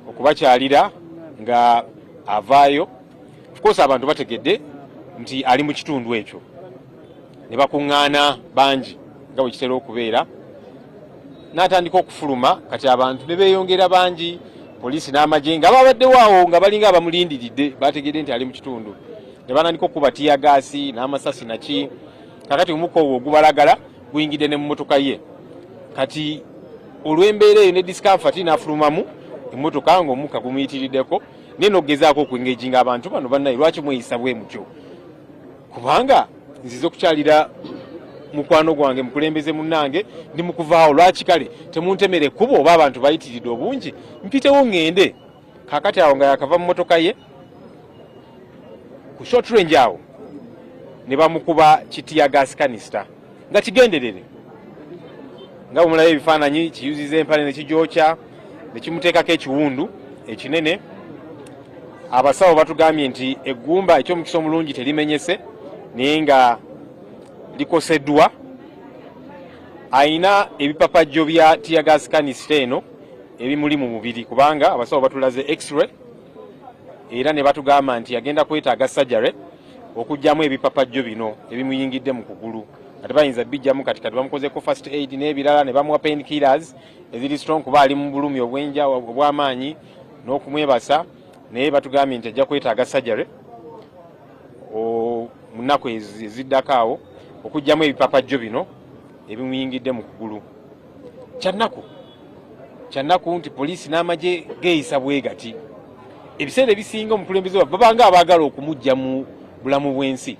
okubakyalira nga avaayo. Of course abantu bategedde nti ali mu kitundu ekyo ne bakuŋŋaana bangi nga bwe kitera okubeera, n'atandika okufuluma. Kati abantu ne beeyongera bangi, poliisi n'amagye nga babaddewo awo nga balinga abamulindiridde, bategedde nti ali mu kitundu, ne batandika okuba tiyagaasi n'amasasi naki. Kakati omukka ogwo ogubalagala guyingidde ne mu mmotoka ye. Kati olw'embeera eyo ne discomfort n'afulumamu emmotoka ng'omukka gumuyitiriddeko, naye n'ogezaako okwengeginga abantu bano bannaye lwaki mweyisa bwe mutyo, kubanga nzize okukyalira mukwano gwange mukulembeze munnange ndi mukuvaawo, lwaki kale temuntemere ekkubo oba abantu bayitiridde obungi mpitewo ŋŋende. Kakati awo nga yakava mu mmotoka ye ku short range awo ne bamukuba kitiyagaasi kanisita nga kigenderere, nga bwemulaba ebifaananyi kiyuziza empale ne kigyokya ne kimuteekako ekiwundu ekinene. Abasawo batugambye nti eggumba eky'omukisa omulungi terimenyese naye nga likoseddwa. Ayina ebipapajjo bya tiyagaasi kanisita eno ebimuli mu mubiri, kubanga abasawo batulaze x-ray era ne batugamba nti agenda kwetaaga surgery okugyamu ebipapajjo bino ebimuyingidde mu kugulu. Kati bayinza bijjamu kati bamukozeko first aid n'ebirala, ne bamuwa pain killers eziri strong kuba ali mu bulumi obwenja obw'amaanyi n'okumwebasa, naye batugambye nti ajja kwetaaga surgery mu nnaku eziddako awo okugyamu ebipapajjo bino ebimuyingidde mu kugulu. Kyannaku nti poliisi n'amagye geeyisa bwe gati. Ebiseera ebisinga omukulembeze wabwe babanga abaagala okumujja mu bulamu bw'ensi,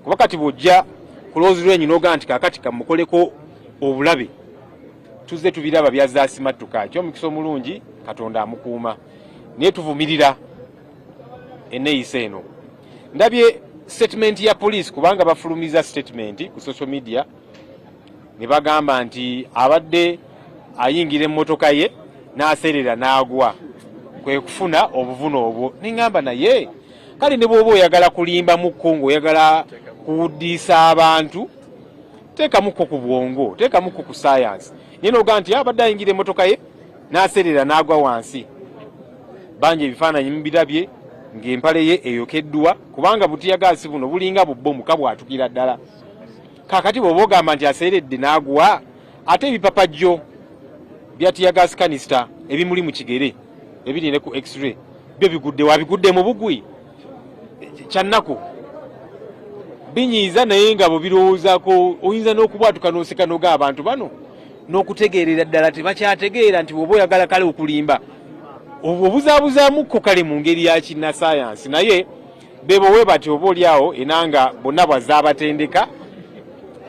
kuba kati bw'ojja ku loozi lwenyu n'ogamba nti kaakati kamukoleko obulabe, tuzze tubiraba byazaasimattuka. Eky'omukisa omulungi Katonda amukuuma, naye tuvumirira enneeyisa eno. Ndabye statement ya poliisi, kubanga bafulumiza statement ku social media ne bagamba nti abadde ayingira emmotoka ye n'aserera n'agwa, kwe kufuna obuvune obwo. Neŋŋamba naye kale ne bw'oba oyagala kulimba mukko ng'oyagala kuwuddiisa abantu, teeka mukko ku bwongo, teeka mukko ku science. Naye n'ogamba nti abadde ayingira emmotoka ye n'aserera n'agwa wansi. Bangi ebifaananyi mubirabye ng'empale ye eyokeddwa, kubanga butiyagaasi buno bulinga bubbo muka bwatukira ddala. Kaakati bw'oba ogamba nti aseeredde n'agwa, ate ebipapajjo bya tiyagaasi kanisita ebimuli mu kigere ebiri ne ku x-ray byo bigudde, wabigudde mu bugwi. Kyannaku binyiiza, naye nga bw'obirowoozaako oyinza n'okubwatuka n'oseka n'oga abantu bano n'okutegeerera ddala tebakyategeera nti bw'oba oyagala kale okulimba obuzaabuzaamuko kale mu ngeri ya kinnasayansi. Naye beebowe bati oba oliawo enanga bonna bwazaabatendeka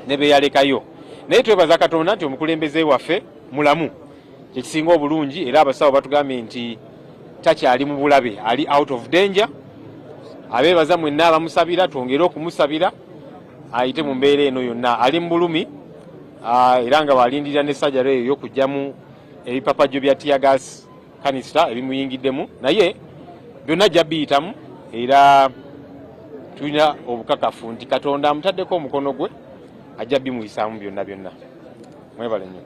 ne beeyalekayo. Naye twebaza Katonda nti omukulembeze waffe mulamu, kyekisinga obulungi, era abasawo batugambye nti takyali mu bulabe, ali out of danger. Abeebaza mwenna abamusabira, twongere okumusabira ayite mu mbeera eno yonna. Ali mu bulumi era nga bw'alindirira ne sajjaro eyo y'okugyamu ebipapajjo bya tiyagaasi kanisita ebimuyingiddemu, naye byonna ajja biyitamu, era tulina obukakafu nti Katonda amutaddeko omukono gwe, ajja bimuyisaamu byonna byonna. Mwebale nnyo.